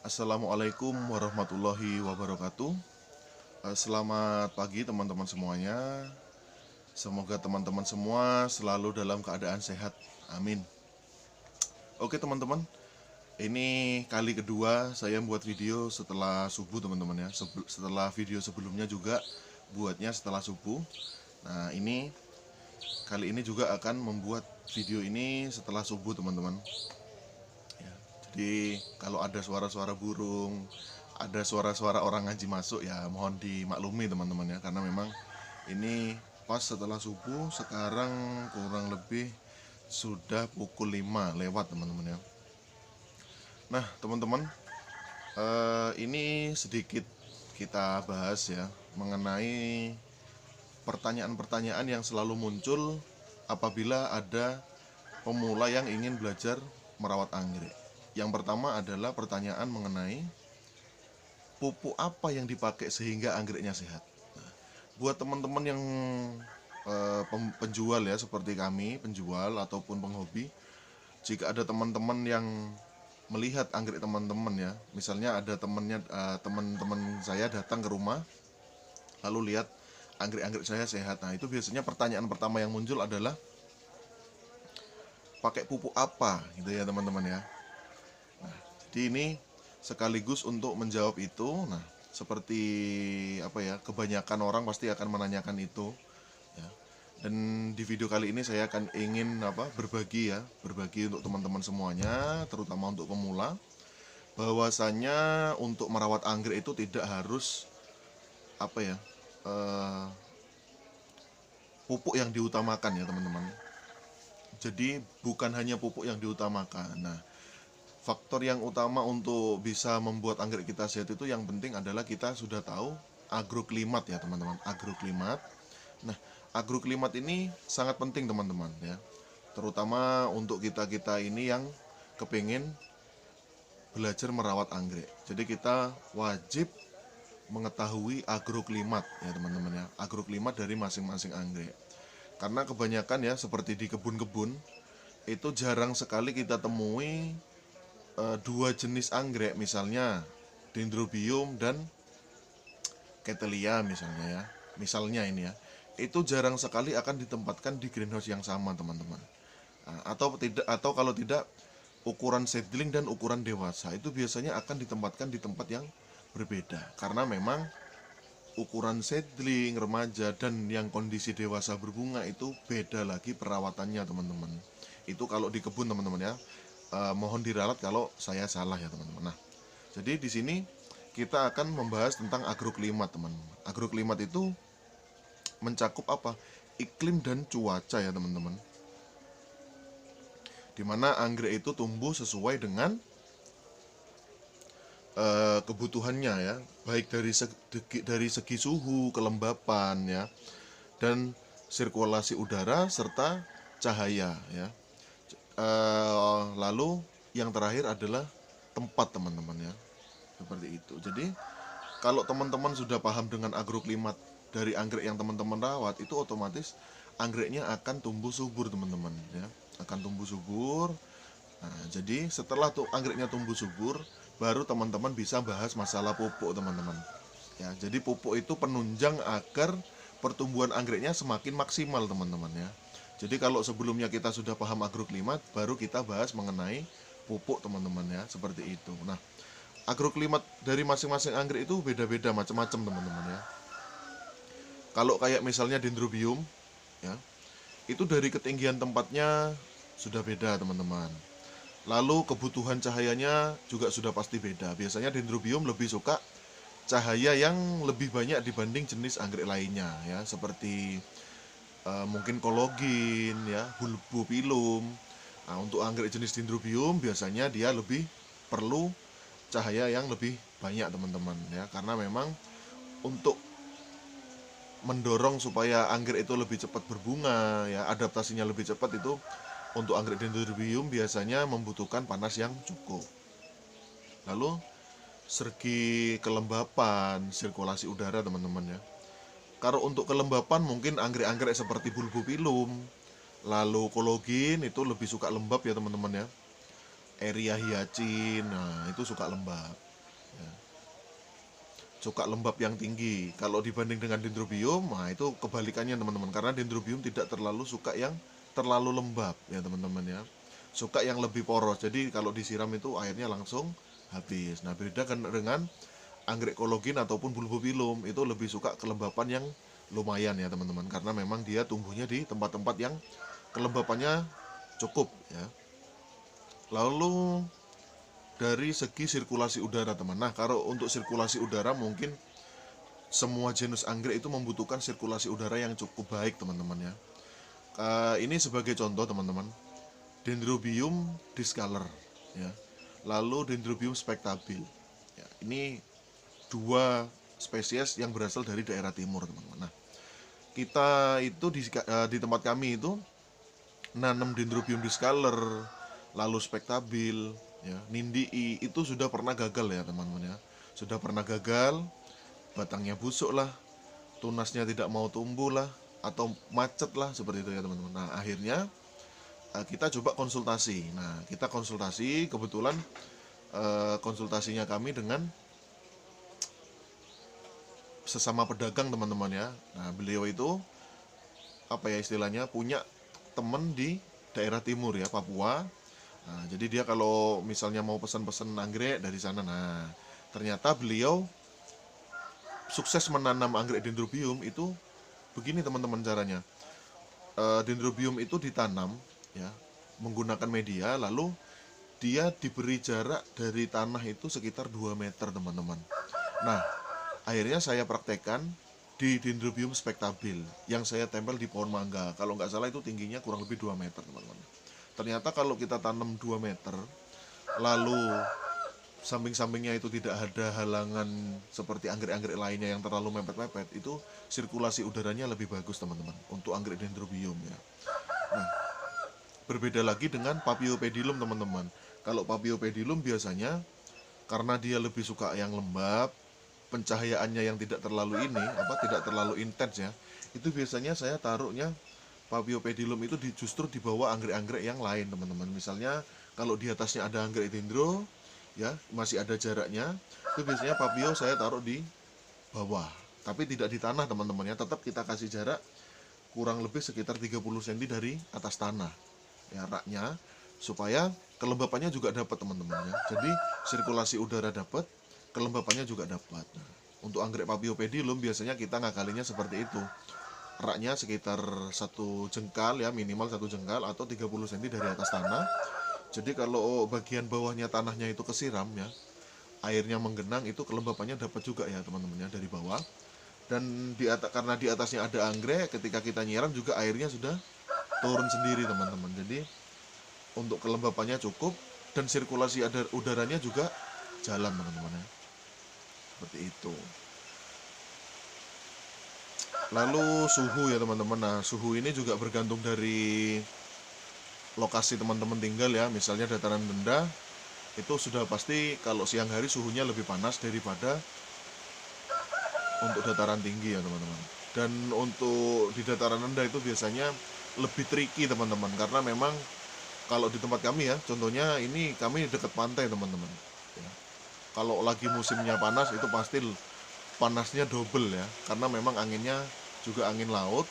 Assalamualaikum warahmatullahi wabarakatuh. Selamat pagi teman-teman semuanya. Semoga teman-teman semua selalu dalam keadaan sehat. Amin. Oke teman-teman, ini kali kedua saya buat video setelah subuh teman-teman ya. Setelah video sebelumnya juga buatnya setelah subuh. Nah ini kali ini juga akan membuat video ini setelah subuh teman-teman. Jadi kalau ada suara-suara burung, ada suara-suara orang ngaji masuk ya mohon dimaklumi teman-teman ya, karena memang ini pas setelah subuh, sekarang kurang lebih sudah pukul 5 lewat teman-teman ya. Nah teman-teman, ini sedikit kita bahas ya mengenai pertanyaan-pertanyaan yang selalu muncul apabila ada pemula yang ingin belajar merawat anggrek. Yang pertama adalah pertanyaan mengenai pupuk apa yang dipakai sehingga anggreknya sehat. Nah, buat teman-teman yang penjual ya, seperti kami penjual ataupun penghobi, jika ada teman-teman yang melihat anggrek teman-teman ya, misalnya ada teman-teman saya datang ke rumah lalu lihat anggrek-anggrek saya sehat. Nah itu biasanya pertanyaan pertama yang muncul adalah pakai pupuk apa gitu ya teman-teman ya. Jadi ini sekaligus untuk menjawab itu. Nah, seperti apa ya, kebanyakan orang pasti akan menanyakan itu ya. Dan di video kali ini saya akan ingin berbagi untuk teman-teman semuanya, terutama untuk pemula, bahwasanya untuk merawat anggrek itu tidak harus pupuk yang diutamakan ya teman-teman. Jadi bukan hanya pupuk yang diutamakan. Nah, faktor yang utama untuk bisa membuat anggrek kita sehat itu yang penting adalah kita sudah tahu agroklimat ya teman-teman, agroklimat. Nah, agroklimat ini sangat penting teman-teman ya, terutama untuk kita-kita ini yang kepingin belajar merawat anggrek. Jadi kita wajib mengetahui agroklimat ya teman-teman ya, agroklimat dari masing-masing anggrek. Karena kebanyakan ya seperti di kebun-kebun itu jarang sekali kita temui dua jenis anggrek, misalnya Dendrobium dan Cattleya misalnya ini ya, itu jarang sekali akan ditempatkan di greenhouse yang sama teman-teman. Atau kalau tidak, ukuran seedling dan ukuran dewasa itu biasanya akan ditempatkan di tempat yang berbeda, karena memang ukuran seedling, remaja, dan yang kondisi dewasa berbunga itu beda lagi perawatannya teman-teman. Itu kalau di kebun teman-teman ya. Mohon diralat kalau saya salah ya teman-teman. Nah, jadi di sini kita akan membahas tentang agroklimat teman-teman. Agroklimat itu mencakup apa? Iklim dan cuaca ya teman-teman. Dimana anggrek itu tumbuh sesuai dengan kebutuhannya ya, baik dari segi suhu, kelembapan ya, dan sirkulasi udara serta cahaya ya. Lalu yang terakhir adalah tempat teman-teman ya, seperti itu. Jadi kalau teman-teman sudah paham dengan agroklimat dari anggrek yang teman-teman rawat, itu otomatis anggreknya akan tumbuh subur teman-teman ya, akan tumbuh subur. Nah, jadi setelah tuh anggreknya tumbuh subur, baru teman-teman bisa bahas masalah pupuk teman-teman ya. Jadi pupuk itu penunjang agar pertumbuhan anggreknya semakin maksimal teman-teman ya. Jadi kalau sebelumnya kita sudah paham agroklimat, baru kita bahas mengenai pupuk teman-teman ya, seperti itu. Nah, agroklimat dari masing-masing anggrek itu beda-beda macam-macam teman-teman ya. Kalau kayak misalnya Dendrobium ya, itu dari ketinggian tempatnya sudah beda teman-teman. Lalu kebutuhan cahayanya juga sudah pasti beda. Biasanya Dendrobium lebih suka cahaya yang lebih banyak dibanding jenis anggrek lainnya ya, seperti mungkin kologin ya, bulbopilum. Nah, untuk anggrek jenis Dendrobium biasanya dia lebih perlu cahaya yang lebih banyak teman-teman ya, karena memang untuk mendorong supaya anggrek itu lebih cepat berbunga ya, adaptasinya lebih cepat, itu untuk anggrek Dendrobium biasanya membutuhkan panas yang cukup. Lalu segi kelembapan, sirkulasi udara teman-teman ya. Kalau untuk kelembapan mungkin anggrek-anggrek seperti bulbopilum, lalu kologin itu lebih suka lembab ya teman-teman ya. Area hyacin, nah itu suka lembab. cuka lembab yang tinggi. Kalau dibanding dengan dendrobium, nah itu kebalikannya teman-teman, karena dendrobium tidak terlalu suka yang terlalu lembab ya teman-teman ya, suka yang lebih poros. Jadi kalau disiram itu airnya langsung habis. Nah beda kan dengan anggrek kologin ataupun bulbopilum, itu lebih suka kelembapan yang lumayan ya teman-teman, karena memang dia tumbuhnya di tempat-tempat yang kelembapannya cukup ya. Lalu dari segi sirkulasi udara teman, nah kalau untuk sirkulasi udara mungkin semua jenis anggrek itu membutuhkan sirkulasi udara yang cukup baik teman-teman ya. Ini sebagai contoh teman-teman, Dendrobium discolor ya, lalu Dendrobium spectabil ya, ini dua spesies yang berasal dari daerah timur teman-teman. Nah kita itu di tempat kami itu nanam Dendrobium discolor, lalu spectabil ya, nindii, itu sudah pernah gagal ya teman-teman ya, sudah pernah gagal, batangnya busuk lah, tunasnya tidak mau tumbuh lah, atau macet lah, seperti itu ya teman-teman. Nah akhirnya kita coba konsultasi. Nah kita konsultasi, kebetulan konsultasinya kami dengan sesama pedagang teman-teman ya. Nah beliau itu apa ya istilahnya, punya temen di daerah timur ya, Papua. Nah, jadi dia kalau misalnya mau pesan-pesan anggrek dari sana, nah ternyata beliau sukses menanam anggrek dendrobium itu begini teman-teman caranya. Dendrobium itu ditanam ya menggunakan media, lalu dia diberi jarak dari tanah itu sekitar 2 meter teman-teman. Nah akhirnya saya praktekkan di Dendrobium spectabil yang saya tempel di pohon mangga. Kalau nggak salah itu tingginya kurang lebih 2 meter teman-teman. Ternyata kalau kita tanam 2 meter, lalu samping-sampingnya itu tidak ada halangan seperti anggrek-anggrek lainnya yang terlalu mepet-mepet, itu sirkulasi udaranya lebih bagus teman-teman untuk anggrek dendrobium ya. Nah, berbeda lagi dengan Paphiopedilum teman-teman. Kalau Paphiopedilum biasanya karena dia lebih suka yang lembab, pencahayaannya yang tidak terlalu tidak terlalu intens ya, itu biasanya saya taruhnya Paphiopedilum itu justru di bawah anggrek-anggrek yang lain teman-teman. Misalnya kalau di atasnya ada anggrek dendro ya, masih ada jaraknya, itu biasanya Paphio saya taruh di bawah, tapi tidak di tanah teman-teman ya, tetap kita kasih jarak kurang lebih sekitar 30 cm dari atas tanah ya raknya, supaya kelembapannya juga dapat teman-teman ya. Jadi sirkulasi udara dapat, kelembapannya juga dapat. Nah, untuk anggrek Paphiopedilum biasanya kita ngakalinya seperti itu, raknya sekitar 1 jengkal ya, minimal 1 jengkal atau 30 cm dari atas tanah. Jadi kalau bagian bawahnya tanahnya itu kesiram ya, airnya menggenang, itu kelembapannya dapat juga ya teman-teman ya dari bawah. Dan karena di atasnya ada anggrek, ketika kita nyiram juga airnya sudah turun sendiri teman-teman. Jadi untuk kelembapannya cukup dan sirkulasi udaranya juga jalan teman-teman ya. Seperti itu. Lalu suhu ya teman-teman. Nah suhu ini juga bergantung dari lokasi teman-teman tinggal ya. Misalnya dataran rendah, itu sudah pasti kalau siang hari suhunya lebih panas daripada untuk dataran tinggi ya teman-teman. Dan untuk di dataran rendah itu biasanya lebih tricky teman-teman, karena memang kalau di tempat kami ya, contohnya ini kami dekat pantai teman-teman ya. Kalau lagi musimnya panas itu pasti panasnya double ya, karena memang anginnya juga angin laut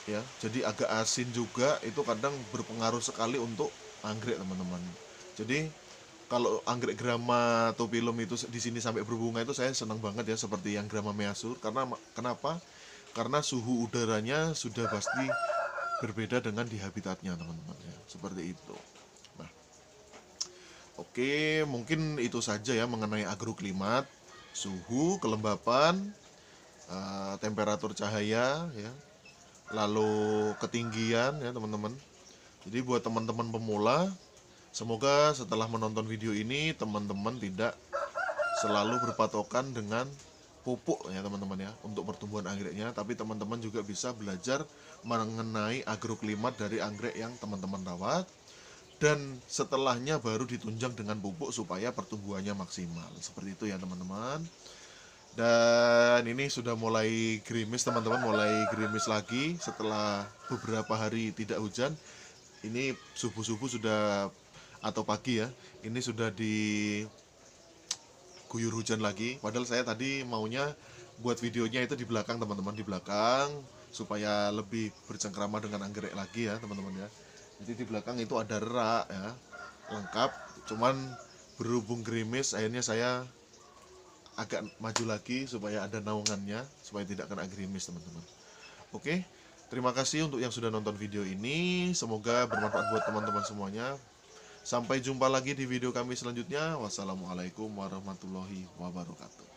ya, jadi agak asin juga, itu kadang berpengaruh sekali untuk anggrek teman-teman. Jadi kalau anggrek Grammatophyllum itu di sini sampai berbunga itu saya senang banget ya, seperti yang Gramma measur. Karena kenapa? Karena suhu udaranya sudah pasti berbeda dengan di habitatnya teman-teman ya, seperti itu. Nah, oke, mungkin itu saja ya mengenai agroklimat, suhu, kelembapan, temperatur cahaya ya, lalu ketinggian ya teman-teman. Jadi buat teman-teman pemula, semoga setelah menonton video ini teman-teman tidak selalu berpatokan dengan pupuk ya teman-teman ya untuk pertumbuhan anggreknya, tapi teman-teman juga bisa belajar mengenai agroklimat dari anggrek yang teman-teman rawat, dan setelahnya baru ditunjang dengan pupuk supaya pertumbuhannya maksimal. Seperti itu ya teman-teman. Dan ini sudah mulai gerimis teman-teman, mulai gerimis lagi setelah beberapa hari tidak hujan. Ini subuh-subuh sudah, atau pagi ya, ini sudah di guyur hujan lagi. Padahal saya tadi maunya buat videonya itu di belakang teman-teman, di belakang, supaya lebih bercengkrama dengan anggrek lagi ya teman-teman ya. Jadi di belakang itu ada rak ya, lengkap. Cuman berhubung gerimis, akhirnya saya agak maju lagi supaya ada naungannya, supaya tidak kena gerimis teman-teman. Oke, terima kasih untuk yang sudah nonton video ini. Semoga bermanfaat buat teman-teman semuanya. Sampai jumpa lagi di video kami selanjutnya. Wassalamualaikum warahmatullahi wabarakatuh.